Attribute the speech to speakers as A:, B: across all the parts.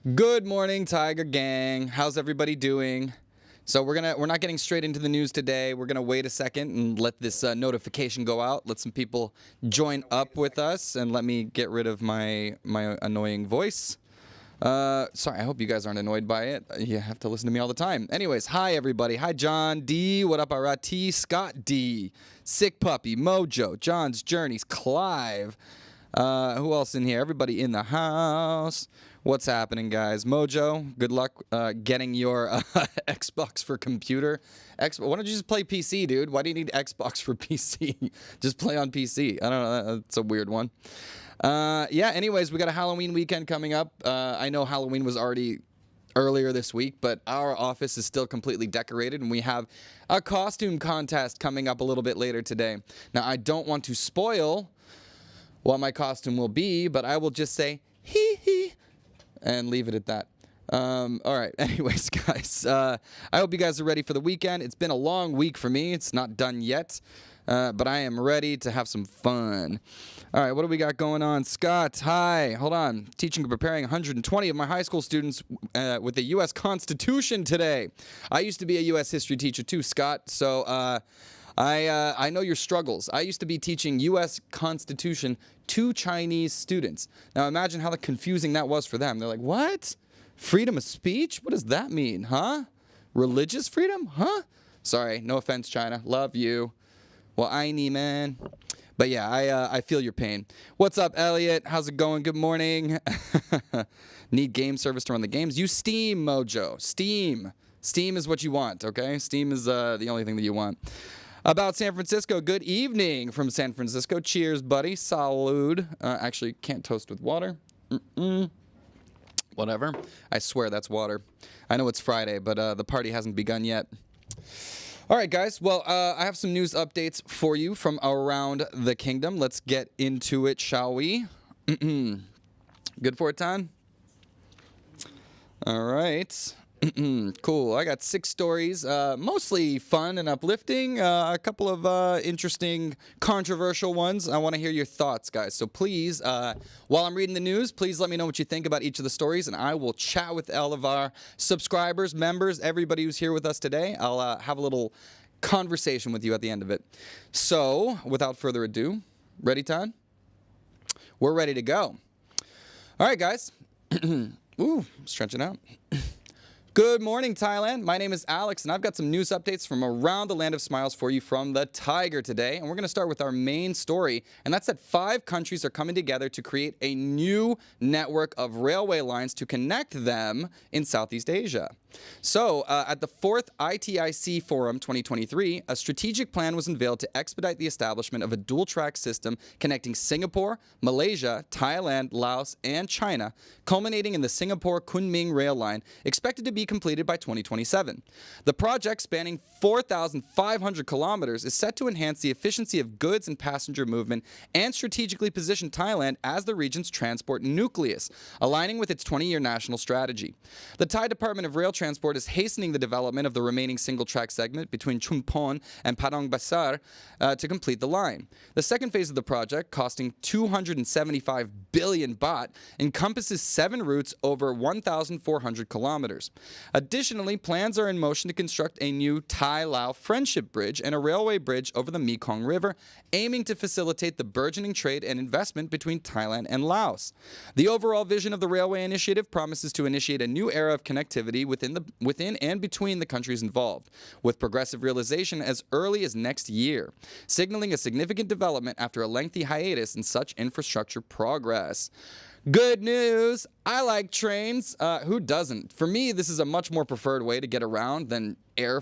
A: Good morning, Tiger Gang. How's everybody doing? So we're not getting straight into the news today. We're gonna wait a second and let this notification go out. Let some people join up with us, and let me get rid of my annoying voice. Sorry, I hope you guys aren't annoyed by it. You have to listen to me all the time. Anyways, hi everybody. Hi John D. What up, Arati? Scott D. Sick Puppy, Mojo, John's Journeys, Clive. Who else in here? Everybody in the house. What's happening, guys? Mojo, good luck getting your Xbox for computer. Why don't you just play PC, dude? Why do you need Xbox for PC? Just play on PC. I don't know. That's a weird one. Yeah, anyways, we got a Halloween weekend coming up. I know Halloween was already earlier this week, but our office is still completely decorated, and we have a costume contest coming up a little bit later today. Now, I don't want to spoil what my costume will be, but I will just say, hee hee, and leave it at that. All right, anyways, guys, I hope you guys are ready for the weekend. It's been a long week for me. It's not done yet, but I am ready to have some fun. All right, what do we got going on? Scott, hi. Hold on. Teaching and preparing 120 of my high school students with the U.S. Constitution today. I used to be a U.S. history teacher too, Scott, so I know your struggles. I used to be teaching U.S. Constitution to Chinese students. Now imagine how confusing that was for them. They're like, what? Freedom of speech? What does that mean, huh? Religious freedom? Huh? Sorry, no offense, China. Love you. Well, I need, man. But yeah, I feel your pain. What's up, Elliot? How's it going? Good morning. Need game service to run the games? Use Steam, Mojo. Steam. Steam is what you want, okay? Steam is the only thing that you want. About San Francisco, good evening from San Francisco. Cheers, buddy. Salud. Actually, can't toast with water. Whatever. I swear that's water. I know it's Friday, but the party hasn't begun yet. All right, guys. Well, I have some news updates for you from around the kingdom. Let's get into it, shall we? Good for it, Tan? All right. Cool. I got 6 stories, mostly fun and uplifting, a couple of interesting, controversial ones. I want to hear your thoughts, guys. So please, while I'm reading the news, please let me know what you think about each of the stories, and I will chat with all of our subscribers, members, everybody who's here with us today. I'll have a little conversation with you at the end of it. So, without further ado, ready, Ton? We're ready to go. All right, guys. Ooh, stretching out. Good morning, Thailand. My name is Alex, and I've got some news updates from around the land of smiles for you from the Thaiger today. And we're going to start with our main story, and that's that 5 countries are coming together to create a new network of railway lines to connect them in Southeast Asia. So, at the 4th ITIC Forum 2023, a strategic plan was unveiled to expedite the establishment of a dual-track system connecting Singapore, Malaysia, Thailand, Laos, and China, culminating in the Singapore-Kunming rail line, expected to be completed by 2027. The project, spanning 4,500 kilometers, is set to enhance the efficiency of goods and passenger movement and strategically position Thailand as the region's transport nucleus, aligning with its 20-year national strategy. The Thai Department of Rail Transport is hastening the development of the remaining single-track segment between Chumpon and Padang Besar to complete the line. The second phase of the project, costing 275 billion baht, encompasses 7 routes over 1,400 kilometers. Additionally, plans are in motion to construct a new Thai-Lao Friendship Bridge and a railway bridge over the Mekong River, aiming to facilitate the burgeoning trade and investment between Thailand and Laos. The overall vision of the railway initiative promises to initiate a new era of connectivity within and between the countries involved, with progressive realization as early as next year, signaling a significant development after a lengthy hiatus in such infrastructure progress. Good news! I like trains. Who doesn't? For me, this is a much more preferred way to get around than air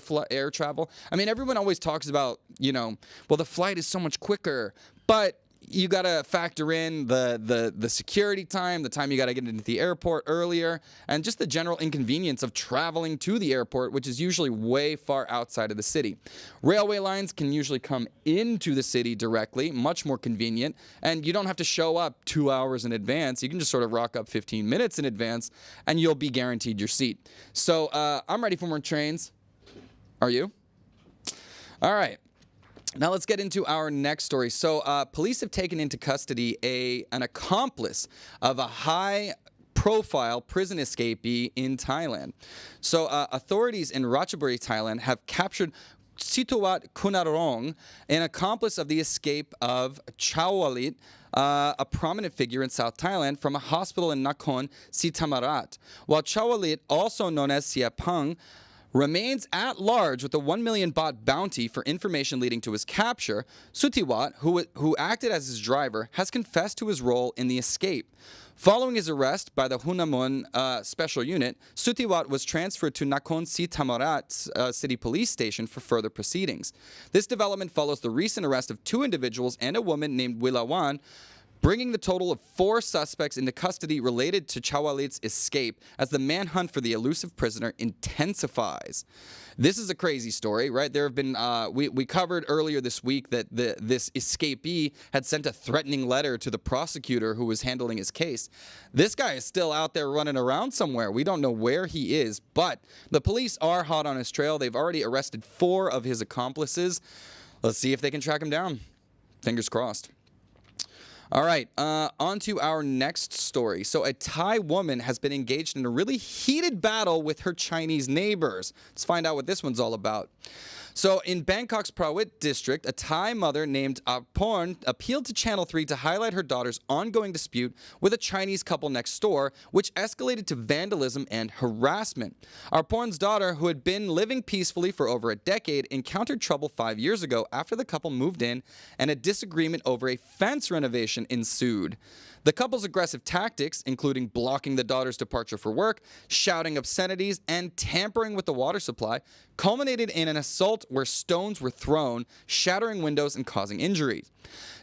A: travel. I mean, everyone always talks about, well, the flight is so much quicker, but you got to factor in the security time, the time you got to get into the airport earlier, and just the general inconvenience of traveling to the airport, which is usually way far outside of the city. Railway lines can usually come into the city directly, much more convenient, and you don't have to show up 2 hours in advance. You can just sort of rock up 15 minutes in advance, and you'll be guaranteed your seat. So I'm ready for more trains. Are you? All right. Now let's get into our next story. So police have taken into custody an accomplice of a high high-profile prison escapee in Thailand. So authorities in Ratchaburi, Thailand, have captured Situat Kunarong, an accomplice of the escape of Chawalit, a prominent figure in South Thailand, from a hospital in Nakhon Si Thammarat. While Chawalit, also known as Siapang, remains at large with a 1 million baht bounty for information leading to his capture, Sutiwat, who acted as his driver, has confessed to his role in the escape. Following his arrest by the Hunamon Special Unit, Sutiwat was transferred to Nakhon Si Thammarat City Police Station for further proceedings. This development follows the recent arrest of 2 individuals and a woman named Wilawan, bringing the total of 4 suspects into custody related to Chawalit's escape as the manhunt for the elusive prisoner intensifies. This is a crazy story, right? There have been, we covered earlier this week that this escapee had sent a threatening letter to the prosecutor who was handling his case. This guy is still out there running around somewhere. We don't know where he is, but the police are hot on his trail. They've already arrested 4 of his accomplices. Let's see if they can track him down. Fingers crossed. All right, on to our next story. So a Thai woman has been engaged in a really heated battle with her Chinese neighbors. Let's find out what this one's all about. So in Bangkok's Prawit district, a Thai mother named Porn appealed to Channel 3 to highlight her daughter's ongoing dispute with a Chinese couple next door, which escalated to vandalism and harassment. Porn's daughter, who had been living peacefully for over a decade, encountered trouble 5 years ago after the couple moved in and a disagreement over a fence renovation ensued. The couple's aggressive tactics, including blocking the daughter's departure for work, shouting obscenities, and tampering with the water supply, culminated in an assault where stones were thrown, shattering windows and causing injuries.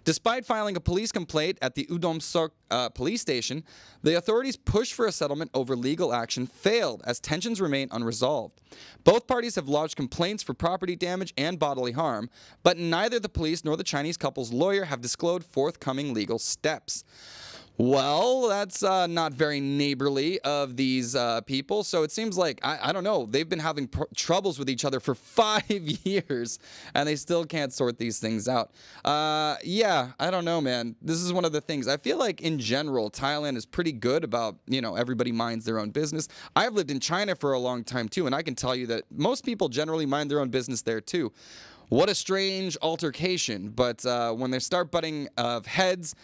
A: Despite filing a police complaint at the Udom Sok police station, the authorities' push for a settlement over legal action failed as tensions remain unresolved. Both parties have lodged complaints for property damage and bodily harm, but neither the police nor the Chinese couple's lawyer have disclosed forthcoming legal steps. Well, that's not very neighborly of these people. So it seems like, I don't know, they've been having troubles with each other for 5 years, and they still can't sort these things out. Yeah, I don't know, man. This is one of the things. I feel like, in general, Thailand is pretty good about, everybody minds their own business. I've lived in China for a long time, too, and I can tell you that most people generally mind their own business there, too. What a strange altercation. But when they start butting of heads,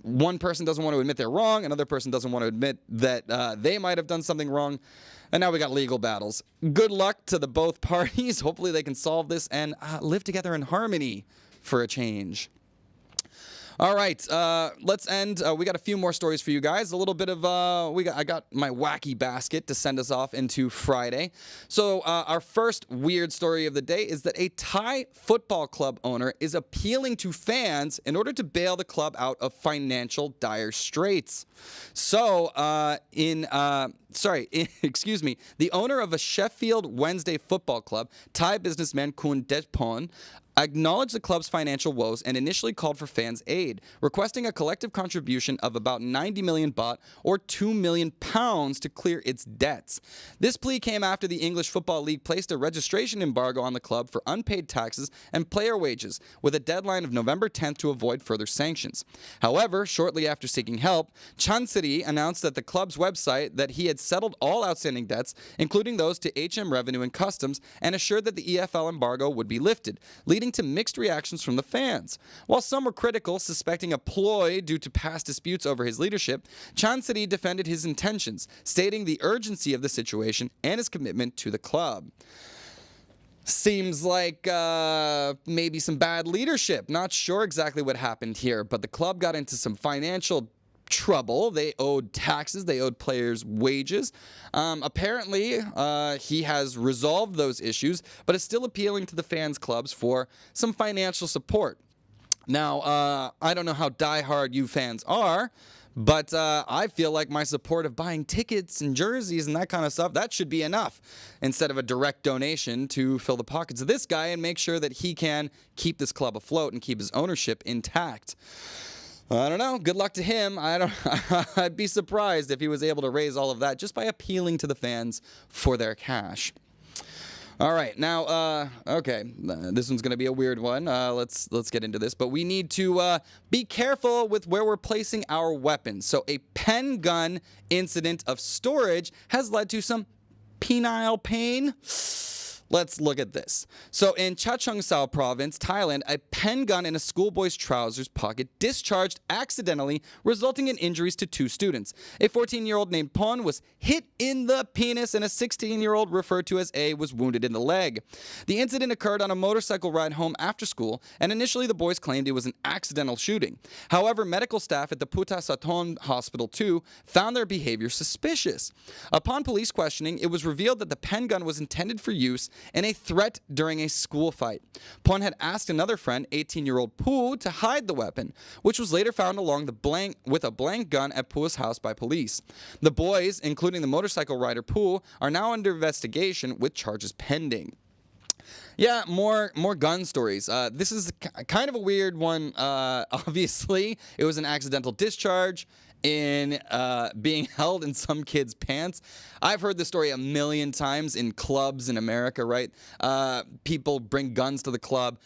A: one person doesn't want to admit they're wrong, another person doesn't want to admit that they might have done something wrong, and now we got legal battles. Good luck to the both parties. Hopefully they can solve this and live together in harmony for a change. All right, let's end. We got a few more stories for you guys. A little bit of I got my wacky basket to send us off into Friday. So our first weird story of the day is that a Thai football club owner is appealing to fans in order to bail the club out of financial dire straits. So excuse me, the owner of a Sheffield Wednesday football club, Thai businessman Kun Depon, acknowledged the club's financial woes and initially called for fans' aid, requesting a collective contribution of about 90 million baht or 2 million pounds to clear its debts. This plea came after the English Football League placed a registration embargo on the club for unpaid taxes and player wages, with a deadline of November 10th to avoid further sanctions. However, shortly after seeking help, Chansiri announced that the club's website that he had settled all outstanding debts, including those to HM Revenue and Customs, and assured that the EFL embargo would be lifted, leading to mixed reactions from the fans. While some were critical, suspecting a ploy due to past disputes over his leadership, Chansiri defended his intentions, stating the urgency of the situation and his commitment to the club. Seems like maybe some bad leadership. Not sure exactly what happened here, but the club got into some financial trouble. They owed taxes, they owed players' wages. Apparently, he has resolved those issues, but is still appealing to the fans' clubs for some financial support. Now, I don't know how diehard you fans are, but I feel like my support of buying tickets and jerseys and that kind of stuff, that should be enough, instead of a direct donation to fill the pockets of this guy and make sure that he can keep this club afloat and keep his ownership intact. I don't know. Good luck to him. I'd be surprised if he was able to raise all of that just by appealing to the fans for their cash. All right, now, okay, this one's gonna be a weird one. Let's get into this, but we need to be careful with where we're placing our weapons. So, a pen gun incident of storage has led to some penile pain. Let's look at this. So in Chachoengsao province, Thailand, a pen gun in a schoolboy's trousers pocket discharged accidentally, resulting in injuries to 2 students. A 14-year-old named Pon was hit in the penis, and a 16-year-old referred to as A was wounded in the leg. The incident occurred on a motorcycle ride home after school, and initially the boys claimed it was an accidental shooting. However, medical staff at the Puta Sathon Hospital 2 found their behavior suspicious. Upon police questioning, it was revealed that the pen gun was intended for use and a threat during a school fight. Pon had asked another friend, 18-year-old Poo, to hide the weapon, which was later found along with a blank gun at Poo's house by police. The boys, including the motorcycle rider Poo, are now under investigation with charges pending. Yeah, more gun stories. This is kind of a weird one. Obviously, it was an accidental discharge in being held in some kid's pants. I've heard this story a million times in clubs in America, right? People bring guns to the club.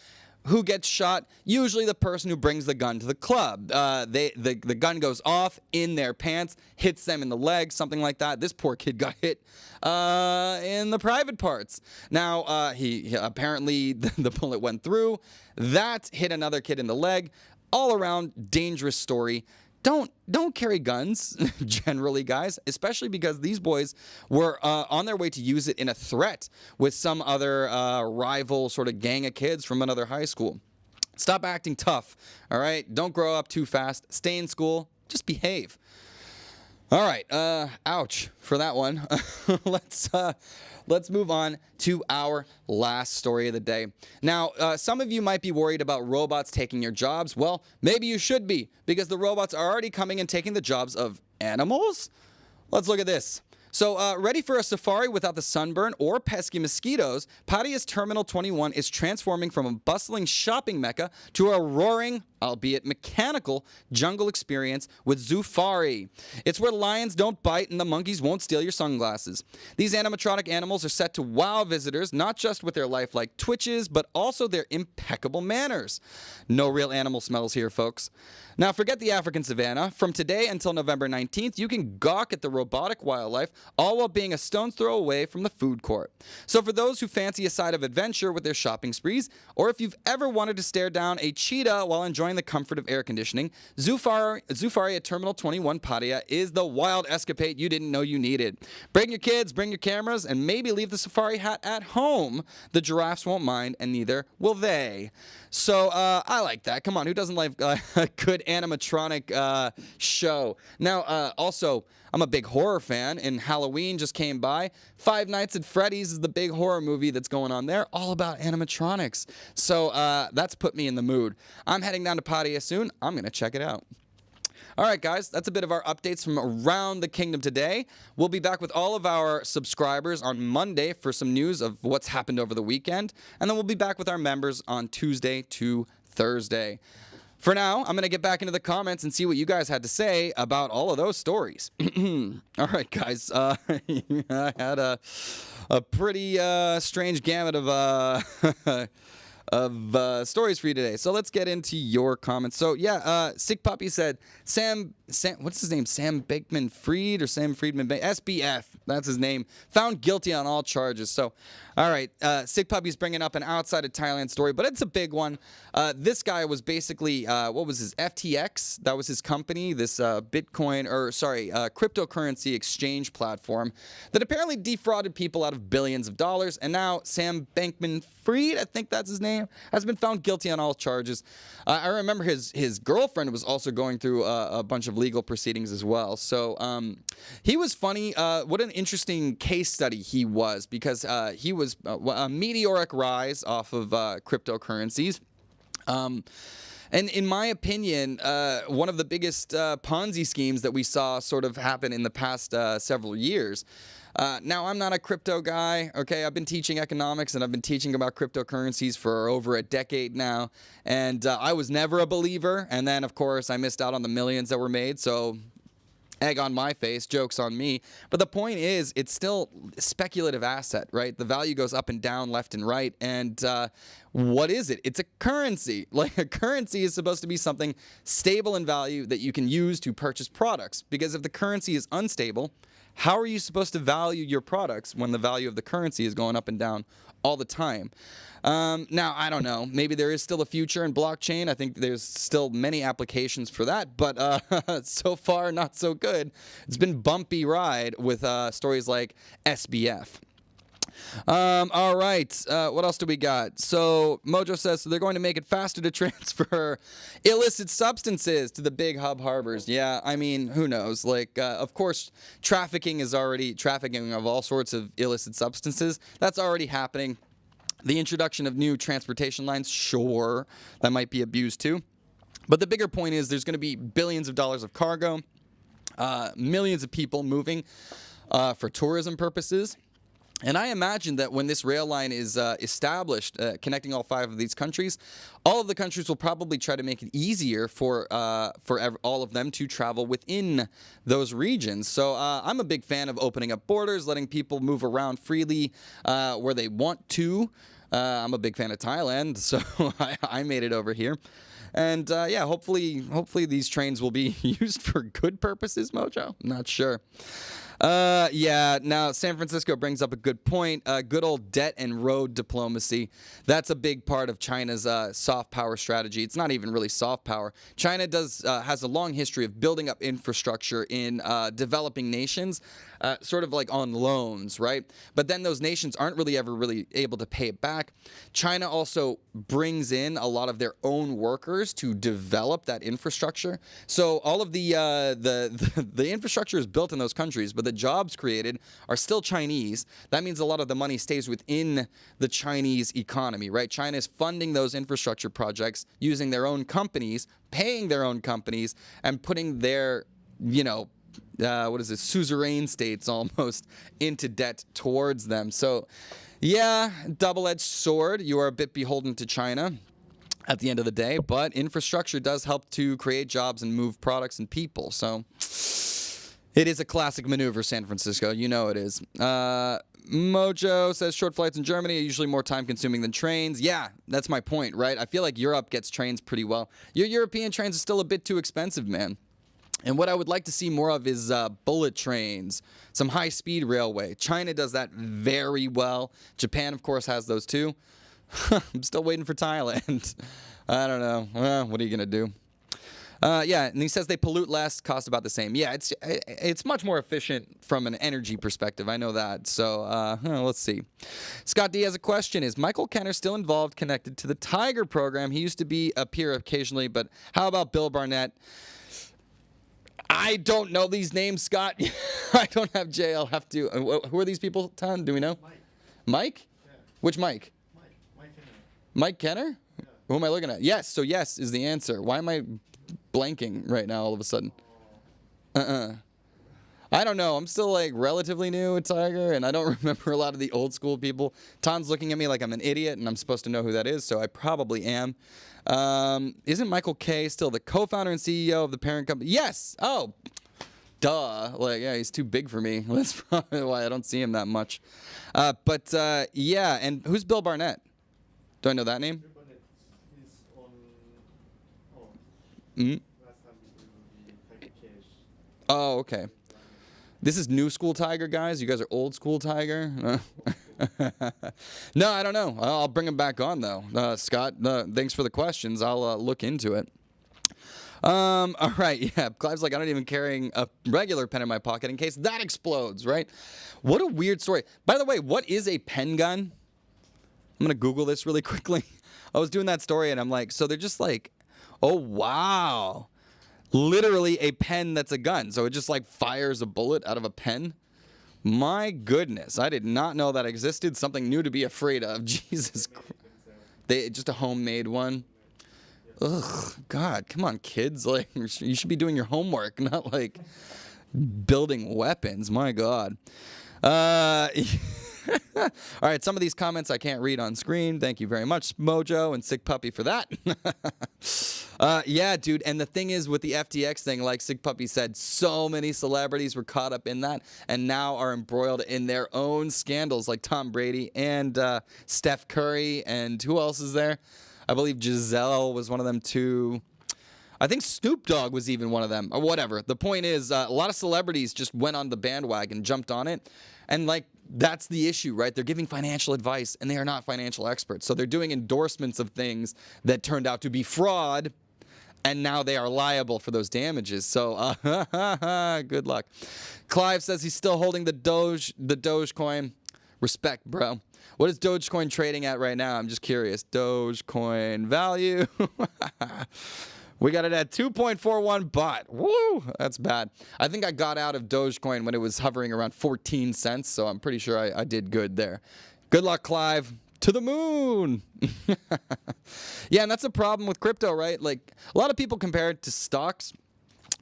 A: Who gets shot? Usually the person who brings the gun to the club. The gun goes off in their pants, hits them in the leg, something like that. This poor kid got hit in the private parts. Now, he apparently the bullet went through. That hit another kid in the leg. All around dangerous story. Don't carry guns, generally, guys, especially because these boys were on their way to use it in a threat with some other rival sort of gang of kids from another high school. Stop acting tough, all right? Don't grow up too fast. Stay in school. Just behave. All right, ouch for that one. Let's move on to our last story of the day. Now, some of you might be worried about robots taking your jobs. Well, maybe you should be, because the robots are already coming and taking the jobs of animals. Let's look at this. So, ready for a safari without the sunburn or pesky mosquitoes, Pattaya's Terminal 21 is transforming from a bustling shopping mecca to a roaring, albeit mechanical, jungle experience with Zoofari. It's where lions don't bite and the monkeys won't steal your sunglasses. These animatronic animals are set to wow visitors, not just with their lifelike twitches, but also their impeccable manners. No real animal smells here, folks. Now, forget the African savanna. From today until November 19th, you can gawk at the robotic wildlife, all while being a stone's throw away from the food court. So for those who fancy a side of adventure with their shopping sprees, or if you've ever wanted to stare down a cheetah while enjoying the comfort of air conditioning, Zoofari at Terminal 21 Pattaya is the wild escapade you didn't know you needed. Bring your kids, bring your cameras, and maybe leave the safari hat at home. The giraffes won't mind, and neither will they. So I like that. Come on, who doesn't like a good animatronic show? Now, also, I'm a big horror fan, and Halloween just came by. Five Nights at Freddy's is the big horror movie that's going on there, all about animatronics. So that's put me in the mood. I'm heading down to Pattaya soon. I'm going to check it out. All right, guys, that's a bit of our updates from around the kingdom today. We'll be back with all of our subscribers on Monday for some news of what's happened over the weekend. And then we'll be back with our members on Tuesday to Thursday. For now, I'm going to get back into the comments and see what you guys had to say about all of those stories. All right, guys. I had a pretty strange gamut of stories for you today. So let's get into your comments. So yeah, Sick Puppy said, Sam, what's his name? Sam Bankman-Fried or Sam Friedman? SBF, that's his name. Found guilty on all charges. So, all right, Sick Puppy's bringing up an outside of Thailand story, but it's a big one. This guy was basically, what was his, FTX? That was his company, this cryptocurrency exchange platform that apparently defrauded people out of billions of dollars. And now Sam Bankman-Fried, I think that's his name, has been found guilty on all charges. I remember his girlfriend was also going through a bunch of legal proceedings as well. So he was funny. What an interesting case study he was, because he was a meteoric rise off of cryptocurrencies. And in my opinion, one of the biggest Ponzi schemes that we saw sort of happen in the past several years. Now, I'm not a crypto guy, okay? I've been teaching economics, and I've been teaching about cryptocurrencies for over a decade now, and I was never a believer, and then, of course, I missed out on the millions that were made, so egg on my face, jokes on me. But the point is, it's still a speculative asset, right? The value goes up and down, left and right. And what is it? It's a currency. Like, a currency is supposed to be something stable in value that you can use to purchase products. Because if the currency is unstable, how are you supposed to value your products when the value of the currency is going up and down all the time? Now, I don't know. Maybe there is still a future in blockchain. I think there's still many applications for that. But so far, not so good. It's been bumpy ride with stories like SBF. All right. What else do we got? So Mojo says, so they're going to make it faster to transfer illicit substances to the big hub harbors. Yeah, I mean, who knows? Like, of course, trafficking of all sorts of illicit substances. That's already happening. The introduction of new transportation lines, sure, that might be abused too. But the bigger point is there's going to be billions of dollars of cargo, millions of people moving for tourism purposes. And I imagine that when this rail line is established, connecting all 5 of these countries, all of the countries will probably try to make it easier for all of them to travel within those regions. So I'm a big fan of opening up borders, letting people move around freely where they want to. I'm a big fan of Thailand, so I made it over here. And yeah, hopefully these trains will be used for good purposes, Mojo. I'm not sure. Yeah, now San Francisco brings up a good point. Good old debt and road diplomacy. That's a big part of China's soft power strategy. It's not even really soft power. China has a long history of building up infrastructure in developing nations, sort of like on loans, right? But then those nations aren't really ever able to pay it back. China also brings in a lot of their own workers to develop that infrastructure. So all of the infrastructure is built in those countries, but the jobs created are still Chinese. That means a lot of the money stays within the Chinese economy, right? China is funding those infrastructure projects using their own companies, paying their own companies, and putting their, suzerain states almost into debt towards them. So, yeah, double-edged sword. You are a bit beholden to China at the end of the day, but infrastructure does help to create jobs and move products and people. So it is a classic maneuver, San Francisco. You know it is. Mojo says short flights in Germany are usually more time-consuming than trains. Yeah, that's my point, right? I feel like Europe gets trains pretty well. Your European trains are still a bit too expensive, man. And what I would like to see more of is bullet trains, some high-speed railway. China does that very well. Japan, of course, has those too. I'm still waiting for Thailand. I don't know. Well, what are you going to do? Yeah, and he says they pollute less, cost about the same. Yeah, it's much more efficient from an energy perspective. I know that. So let's see. Scott D has a question. Is Michael Kenner still involved, connected to the Thaiger program? He used to appear occasionally, but how about Bill Barnett? I don't know these names, Scott. I don't have Jay. I'll have to. Who are these people, Ton? Do we know?
B: Mike?
A: Mike?
B: Yeah.
A: Which Mike?
B: Mike Kenner.
A: Mike Kenner?
B: Yeah.
A: Who am I looking at? Yes. So yes is the answer. Why am I blanking right now all of a sudden? I don't know. I'm still like relatively new at Thaiger, and I don't remember a lot of the old school people. Ton's looking at me like I'm an idiot, and I'm supposed to know who that is, so I probably am. Isn't Michael K still the co-founder and CEO of the parent company? Yes. Oh, duh. Like, yeah, he's too big for me. That's probably why I don't see him that much. But yeah, and who's Bill Barnett? Do I know that name?
B: Bill Barnett is on. Oh.
A: Mm-hmm.
B: Last time we did the Tiger Cash.
A: Oh, okay. This is new school Thaiger, guys. You guys are old school Thaiger. No, I don't know. I'll bring him back on though. Scott, thanks for the questions. I'll look into it. All right, yeah. Clive's like, I don't even carrying a regular pen in my pocket in case that explodes, right? What a weird story. By the way, what is a pen gun? I'm gonna Google this really quickly. I was doing that story and I'm like, so they're just like, oh wow. Literally a pen that's a gun. So it just like fires a bullet out of a pen. My goodness. I did not know that existed. Something new to be afraid of. Jesus Christ. Just a homemade one. Ugh. God, come on, kids. Like, you should be doing your homework, not like building weapons. My God. All right, some of these comments I can't read on screen. Thank you very much, Mojo and Sick Puppy, for that. Yeah, dude. And the thing is with the FTX thing, like Sig Puppy said, so many celebrities were caught up in that and now are embroiled in their own scandals, like Tom Brady and Steph Curry. And who else is there? I believe Giselle was one of them too. I think Snoop Dogg was even one of them, or whatever. The point is, a lot of celebrities just went on the bandwagon, jumped on it, and like that's the issue, right? They're giving financial advice, and they are not financial experts. So they're doing endorsements of things that turned out to be fraud, and now they are liable for those damages. So good luck. Clive says he's still holding the Dogecoin. Respect, bro. What is Dogecoin trading at right now? I'm just curious. Dogecoin value. We got it at 2.41 baht. Woo, that's bad. I think I got out of Dogecoin when it was hovering around 14 cents, so I'm pretty sure I did good there. Good luck, Clive. To the moon. Yeah, and that's a problem with crypto, right? Like, a lot of people compare it to stocks,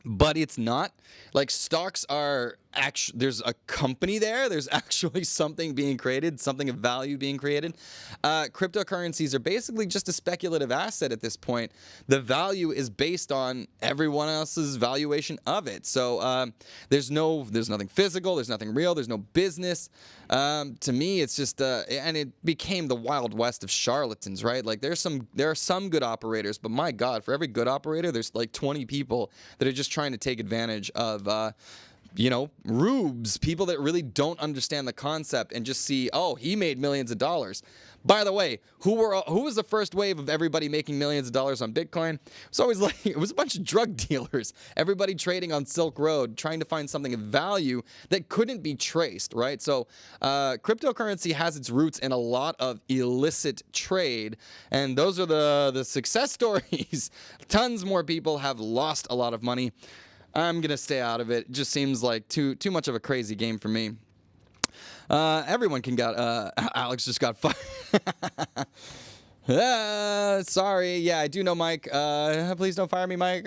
A: but it's not. Like, stocks are actually, there's a company there. There's actually something being created, something of value being created. Cryptocurrencies are basically just a speculative asset at this point. The value is based on everyone else's valuation of it. So there's nothing physical. There's nothing real. There's no business. To me, it's just, and it became the Wild West of charlatans, right? Like there are some good operators, but my God, for every good operator, there's like 20 people that are just trying to take advantage of, rubes, people that really don't understand the concept and just see, oh, he made millions of dollars. By the way, who was the first wave of everybody making millions of dollars on Bitcoin? It's always like, it was a bunch of drug dealers, everybody trading on Silk Road, trying to find something of value that couldn't be traced, right? So cryptocurrency has its roots in a lot of illicit trade, and those are the success stories. Tons more people have lost a lot of money. I'm going to stay out of it. It just seems like too much of a crazy game for me. Everyone can get, Alex just got fired. Sorry. Yeah, I do know Mike. Please don't fire me, Mike.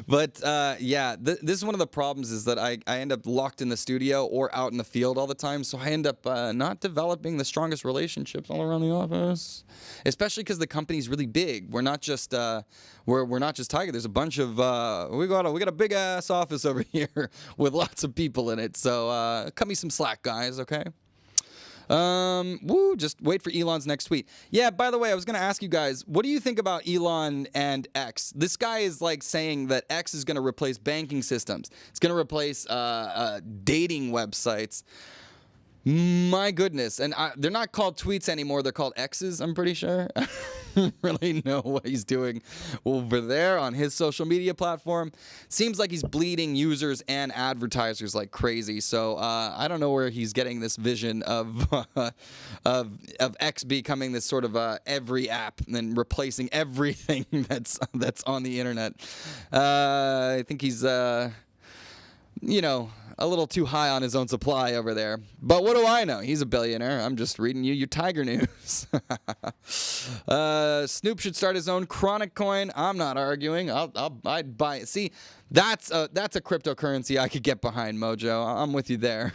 A: But yeah, this is one of the problems is that I end up locked in the studio or out in the field all the time. So I end up not developing the strongest relationships all around the office, especially because the company's really big. We're not just we're not just Thaiger. There's a bunch of we got a big ass office over here with lots of people in it. So cut me some slack, guys. Okay. Just wait for Elon's next tweet. Yeah, by the way, I was going to ask you guys, what do you think about Elon and X? This guy is like saying that X is going to replace banking systems. It's going to replace dating websites. My goodness. And they're not called tweets anymore. They're called X's, I'm pretty sure. I don't really know what he's doing over there on his social media platform. Seems like he's bleeding users and advertisers like crazy. So I don't know where he's getting this vision of X becoming this sort of every app and then replacing everything that's on the internet. I think he's a little too high on his own supply over there. But what do I know? He's a billionaire. I'm just reading you your Thaiger news. Snoop should start his own chronic coin. I'm not arguing. I'd buy it. See, that's a cryptocurrency I could get behind, Mojo. I'm with you there.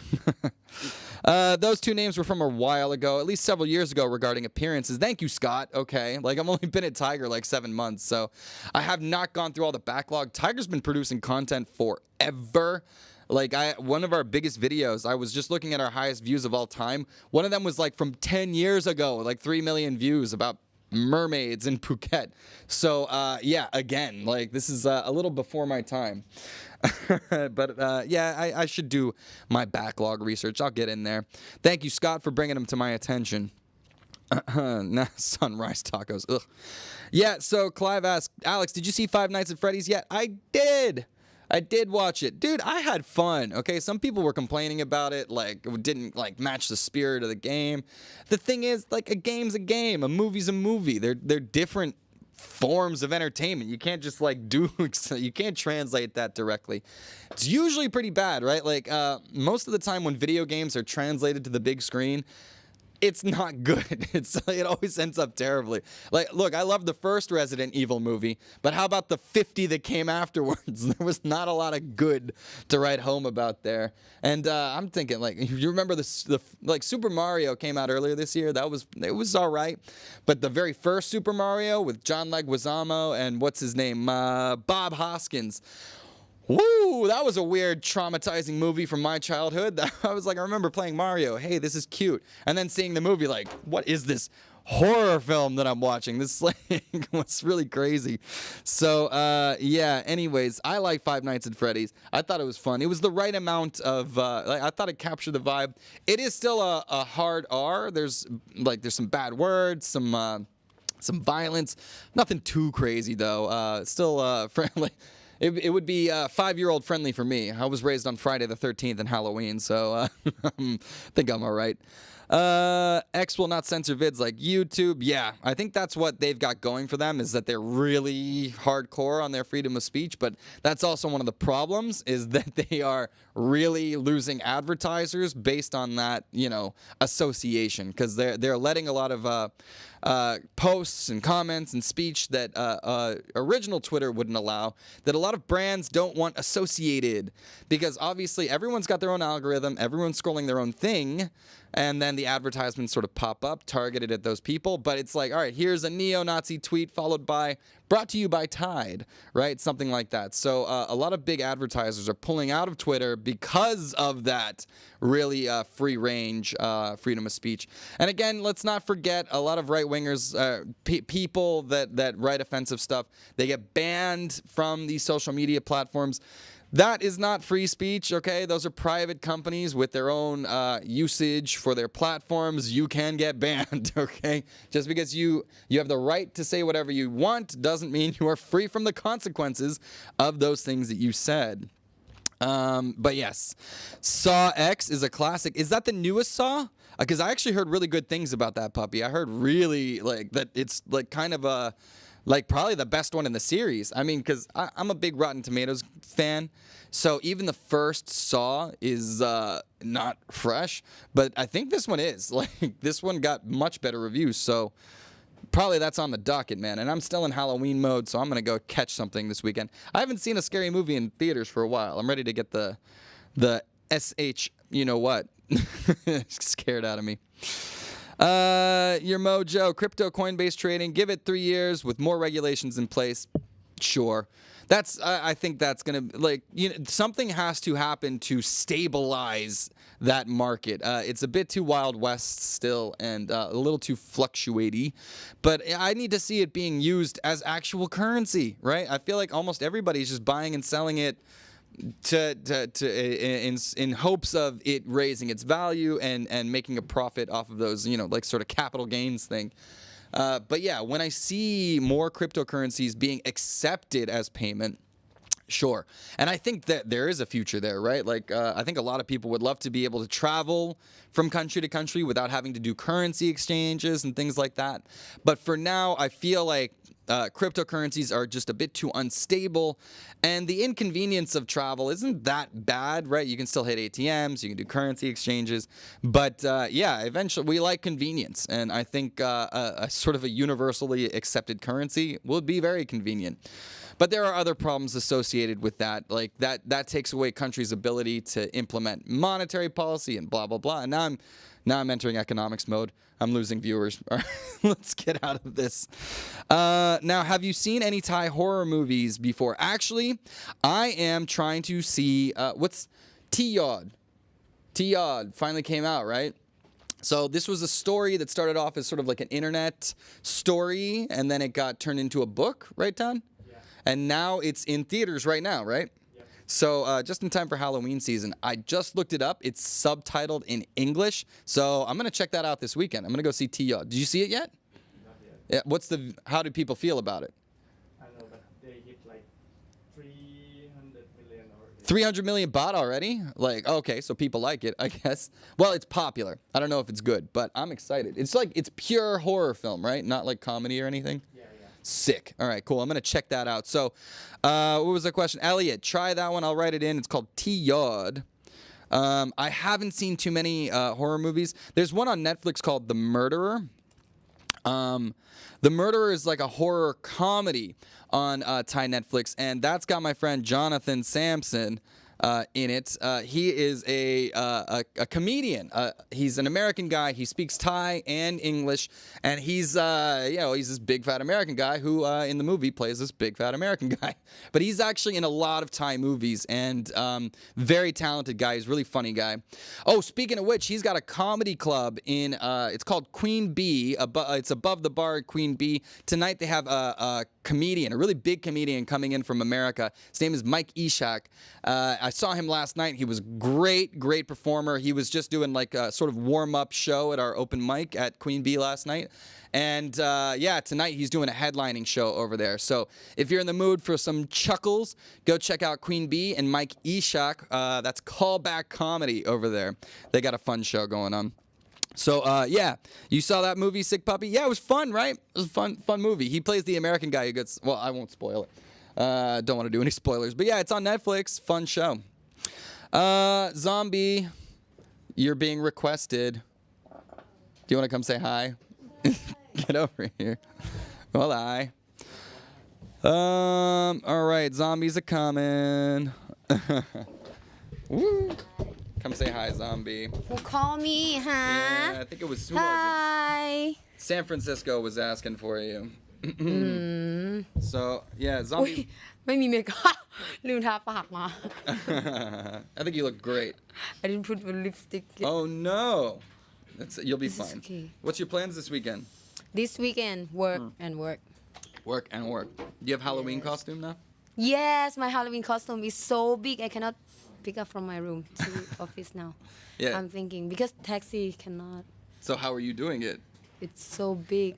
A: Those two names were from a while ago, at least several years ago, regarding appearances. Thank you, Scott. Okay. Like, I've only been at Thaiger like 7 months, so I have not gone through all the backlog. Thaiger's been producing content forever. Like, one of our biggest videos, I was just looking at our highest views of all time. One of them was like from 10 years ago, like 3 million views about mermaids in Phuket. So, yeah, again, like this is a little before my time. But, yeah, I should do my backlog research. I'll get in there. Thank you, Scott, for bringing them to my attention. Sunrise tacos. Ugh. Yeah, so Clive asked, Alex, did you see Five Nights at Freddy's yet? I did watch it. Dude, I had fun, okay? Some people were complaining about it, like, it didn't, like, match the spirit of the game. The thing is, like, a game's a game. A movie's a movie. They're different forms of entertainment. You can't just, like, you can't translate that directly. It's usually pretty bad, right? Like, most of the time when video games are translated to the big screen, it's not good. It always ends up terribly. Like, look, I love the first Resident Evil movie, but how about the 50 that came afterwards? There was not a lot of good to write home about there. And I'm thinking, like, you remember like Super Mario came out earlier this year. It was all right, but the very first Super Mario with John Leguizamo and what's his name, Bob Hoskins. Woo! That was a weird, traumatizing movie from my childhood. I was like, I remember playing Mario. Hey, this is cute. And then seeing the movie, like, what is this horror film that I'm watching? This like, was really crazy. So, yeah, anyways, I like Five Nights at Freddy's. I thought it was fun. It was the right amount of, I thought it captured the vibe. It is still a hard R. There's some bad words, some violence. Nothing too crazy, though. Still friendly. It would be 5-year-old friendly for me. I was raised on Friday the 13th and Halloween, so I think I'm all right. X will not censor vids like YouTube. Yeah, I think that's what they've got going for them, is that they're really hardcore on their freedom of speech, but that's also one of the problems, is that they are really losing advertisers based on that, association, because they're letting a lot of posts and comments and speech that original Twitter wouldn't allow, that a lot of brands don't want associated, because obviously everyone's got their own algorithm, everyone's scrolling their own thing, and then the advertisements sort of pop up targeted at those people. But it's like, all right, here's a neo-Nazi tweet followed by brought to you by Tide, right? Something like that. So a lot of big advertisers are pulling out of Twitter because of that really free range freedom of speech. And again, let's not forget, a lot of right-wingers, people that write offensive stuff, they get banned from these social media platforms. That is not free speech, okay? Those are private companies with their own usage for their platforms. You can get banned, okay? Just because you have the right to say whatever you want doesn't mean you are free from the consequences of those things that you said. But yes, Saw X is a classic. Is that the newest Saw? Because I actually heard really good things about that puppy. I heard really, like, that it's, like, kind of a... like, probably the best one in the series. I mean, because I'm a big Rotten Tomatoes fan, so even the first Saw is not fresh, but I think this one is. Like, this one got much better reviews, so probably that's on the docket, man. And I'm still in Halloween mode, so I'm going to go catch something this weekend. I haven't seen a scary movie in theaters for a while. I'm ready to get the SH, you-know-what, scared out of me. Your mojo, crypto Coinbase trading, give it 3 years with more regulations in place. Sure. I think that's going to, like, something has to happen to stabilize that market. It's a bit too Wild West still and a little too fluctuaty, but I need to see it being used as actual currency, right? I feel like almost everybody's just buying and selling it in hopes of it raising its value and making a profit off of those, like sort of capital gains thing. But yeah, when I see more cryptocurrencies being accepted as payment, sure. And I think that there is a future there, right? Like, I think a lot of people would love to be able to travel from country to country without having to do currency exchanges and things like that. But for now, I feel like cryptocurrencies are just a bit too unstable, and the inconvenience of travel isn't that bad, right? You can still hit ATMs, you can do currency exchanges, but yeah, eventually we like convenience, and I think a sort of a universally accepted currency would be very convenient. But there are other problems associated with that, like that takes away countries' ability to implement monetary policy and blah blah blah. And now I'm entering economics mode. I'm losing viewers. All right, let's get out of this. Now, have you seen any Thai horror movies before? Actually, I am trying to see what's T-Yod. T-Yod finally came out, right? So this was a story that started off as sort of like an internet story, and then it got turned into a book, right, Ton? Yeah. And now it's in theaters right now, right? So just in time for Halloween season, I just looked it up. It's subtitled in English, so I'm gonna check that out this weekend. I'm gonna go see T-Yod. Did you see it yet?
B: Not yet.
A: Yeah. How do people feel about it?
B: I know, but they hit like 300 million already.
A: 300 million baht already? Like, okay, so people like it, I guess. Well, it's popular. I don't know if it's good, but I'm excited. It's pure horror film, right? Not like comedy or anything.
B: Yeah.
A: Sick. All right, cool. I'm going to check that out. So, what was the question? Elliot, try that one. I'll write it in. It's called T-Yod. I haven't seen too many horror movies. There's one on Netflix called The Murderer. The Murderer is like a horror comedy on Thai Netflix, and that's got my friend Jonathan Sampson in it. He is a comedian. He's an American guy. He speaks Thai and English, and he's he's this big fat American guy who in the movie plays this big fat American guy. But he's actually in a lot of Thai movies, and very talented guy. He's a really funny guy. Oh, speaking of which, he's got a comedy club in it's called Queen Bee. It's above the bar at Queen Bee. Tonight they have a comedian, a really big comedian coming in from America. His name is Mike Ishak. I saw him last night. He was great performer. He was just doing like a sort of warm-up show at our open mic at Queen Bee last night. And tonight he's doing a headlining show over there. So if you're in the mood for some chuckles, go check out Queen Bee and Mike Ishak. That's callback comedy over there. They got a fun show going on. So, you saw that movie, Sick Puppy? Yeah, it was fun, right? It was a fun movie. He plays the American guy who gets, well, I won't spoil it. Don't want to do any spoilers. But yeah, it's on Netflix. Fun show. Zombie, you're being requested. Do you want to come say hi? Get over here. Well, hi. All right, zombies are coming. Woo. Come say hi, zombie.
C: Who call me, huh?
A: Yeah, I think it was
C: Hi.
A: San Francisco was asking for you. So, yeah,
C: อุ๊ย
A: zombie.
C: ไม่มีเมคอัพ ลืมทาปากมา
A: I think you look great.
C: I didn't put the lipstick
A: Oh, no. You'll be
C: This is
A: fine.
C: okay.
A: What's your plans this weekend?
C: This weekend work and work.
A: Work and work. Do you have Halloween costume now?
C: Yes, my Halloween costume is so big I cannot pick up from my room to office now.
A: Yeah.
C: I'm thinking because taxi cannot.
A: So how are you doing it?
C: It's so big.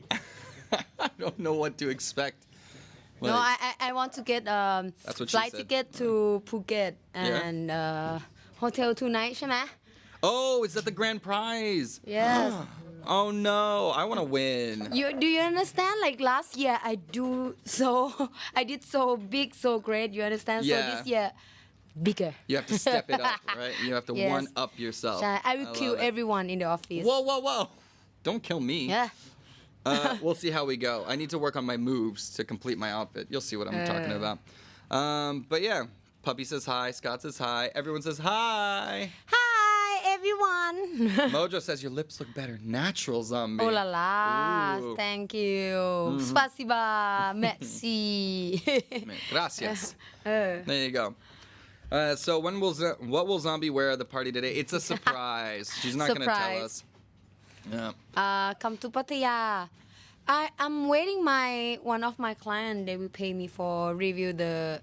A: I don't know what to expect.
C: No,
A: Like,
C: I want to get
A: That's what she
C: flight
A: said.
C: ticket to Phuket and hotel tonight ใช่ไหม
A: Oh, is that the grand prize?
C: Yes.
A: Oh no, I want to win.
C: Do you understand? Like last year, I did so big, so great. You understand? So
A: Yeah.
C: this year, bigger.
A: You have to step it up, right? You have to
C: Yes.
A: one up yourself.
C: I will kill
A: love it.
C: everyone in the office.
A: Whoa. Don't kill me.
C: Yeah.
A: We'll see how we go. I need to work on my moves to complete my outfit. You'll see what I'm talking about. But yeah, Puppy says hi. Scott says hi. Everyone says hi.
C: Hi, everyone.
A: Mojo says your lips look better. Natural, zombie.
C: Oh la la.
A: Ooh.
C: Thank you. Spasiba. Merci.
A: Gracias. There you go. So what will Zombie wear at the party today? It's a surprise. She's not going to tell
C: Surprise.
A: us. Yeah.
C: Come to Pattaya. I'm waiting one of my clients. They will pay me for review the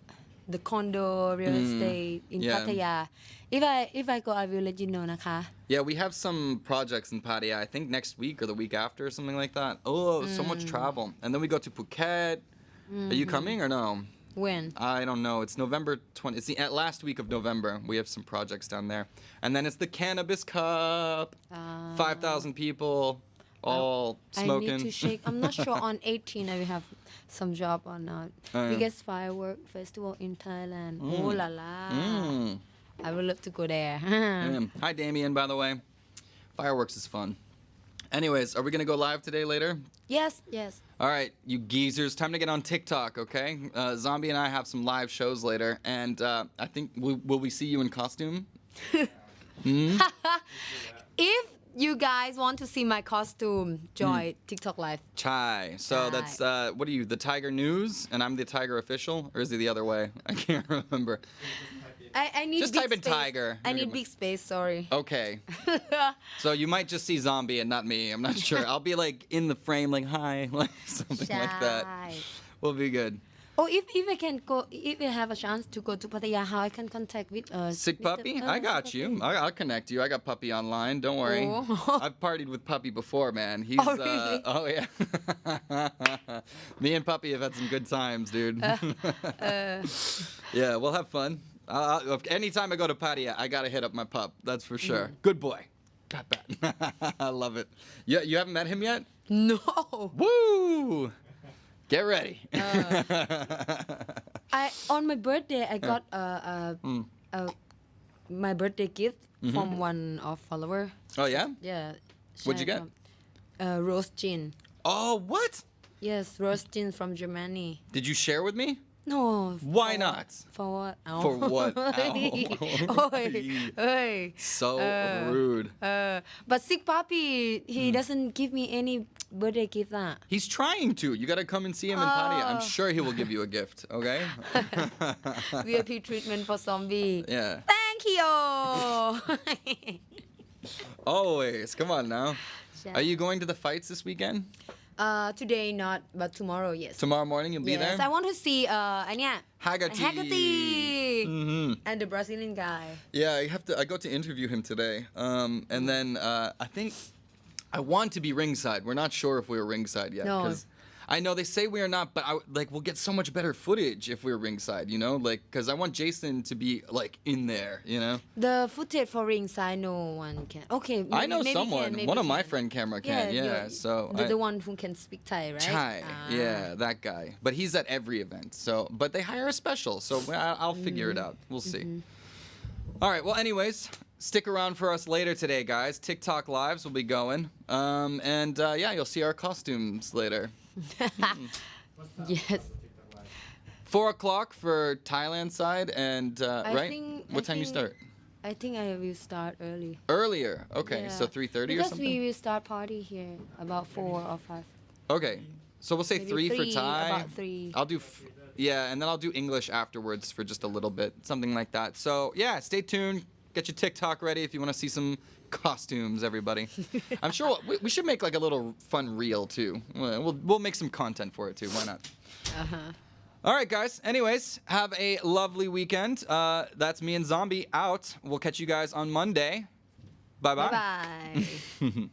C: condo real estate in
A: Yeah.
C: Pattaya. If I go, I will let you know นะคะ
A: Yeah, we have some projects in Pattaya. I think next week or the week after or something like that. Oh, so much travel. And then we go to Phuket. Are you coming or no?
C: When?
A: I don't know. It's November 20. It's the last week of November. We have some projects down there. And then it's the Cannabis Cup. 5,000 people all smoking.
C: I need to check. I'm not sure on 18 I will have some job or not. Biggest firework festival in Thailand. Oh la la. I would love to go there.
A: Hi, Damien, by the way. Fireworks is fun. Anyways, are we going to go live today later?
C: Yes.
A: All right, you geezers, time to get on TikTok, okay? Zombie and I have some live shows later, and I think, will we see you in costume?
C: If you guys want to see my costume, join TikTok Live.
A: Chai. So
C: Chai.
A: that's, what are you, the Thaiger News, and I'm the Thaiger Official? Or is it the other way? I can't remember.
C: I need
A: Just
C: big
A: type in
C: space.
A: Thaiger.
C: I need big space, sorry.
A: Okay. So you might just see Zombie and not me. I'm not sure. I'll be like in the frame, like, hi, like something like that. We'll be good.
C: Oh, if I can go, if I have a chance to go to Pattaya, how I can contact with
A: Sick Puppy? I got you. I'll connect you. I got Puppy online. Don't worry.
C: Oh.
A: I've partied with Puppy before, man. He's,
C: Oh, really?
A: Oh, yeah. Me and Puppy have had some good times, dude. Yeah, we'll have fun. Anytime I go to Pattaya, I got to hit up my pup. That's for sure. Good boy. Got that. I love it. You haven't met him yet?
C: No.
A: Woo! Get ready.
C: On my birthday, I got my birthday gift from one of follower.
A: Oh yeah.
C: Yeah.
A: What'd you
C: share
A: get?
C: from- roast gin.
A: Oh what?
C: Yes, roast gin from Germany.
A: Did you share with me?
C: No.
A: Why
C: for
A: not?
C: what? For what? Ow.
A: For what? Ow.
C: Oi, oi.
A: So rude.
C: But sick puppy, he doesn't give me any birthday gift.
A: He's trying to. You gotta come and see him in Pattaya. I'm sure he will give you a gift. Okay.
C: VIP treatment for zombie.
A: Yeah.
C: Thank you.
A: Always. Come on now. Are you going to the fights this weekend?
C: Today not, but tomorrow yes.
A: Tomorrow morning you'll be
C: Yes,
A: there?
C: I want to see
A: Haggerty.
C: Haggerty
A: Mhm.
C: and the Brazilian guy.
A: Yeah, I got to interview him today. And then I think I want to be ringside. We're not sure if we're ringside yet.
C: No.
A: 'Cause I know they say we are not, but we'll get so much better footage if we're ringside, you know? Like, because I want Jason to be, like, in there, you know?
C: The footage for ringside, no one can. Okay,
A: I know
C: maybe
A: someone.
C: Can, maybe
A: One of my
C: can.
A: friend camera can, yeah.
C: you're-
A: So
C: the one who can speak Thai, right?
A: Chai,
C: Ah.
A: yeah, that guy. But he's at every event. So, but they hire a special, so I'll figure it out. We'll see. All right. Well, anyways, stick around for us later today, guys. TikTok lives will be going, and yeah, you'll see our costumes later.
C: Yes.
A: 4 o'clock for Thailand side, and right? What time you start?
C: I think I will start early.
A: Earlier. Okay,
C: Yeah.
A: so 3:30 or
C: Because
A: something.
C: we will start party here about 4 or 5.
A: Okay, so we'll say
C: Maybe
A: 3 for
C: three,
A: Thai.
C: about 3.
A: I'll do, yeah, and then I'll do English afterwards for just a little bit, something like that. So yeah, stay tuned. Get your TikTok ready if you want to see some costumes, everybody. I'm sure we should make like a little fun reel too. We'll make some content for it too. Why not? All right, guys. Anyways, have a lovely weekend. That's me and Zombie out. We'll catch you guys on Monday. Bye bye.
C: Bye-bye.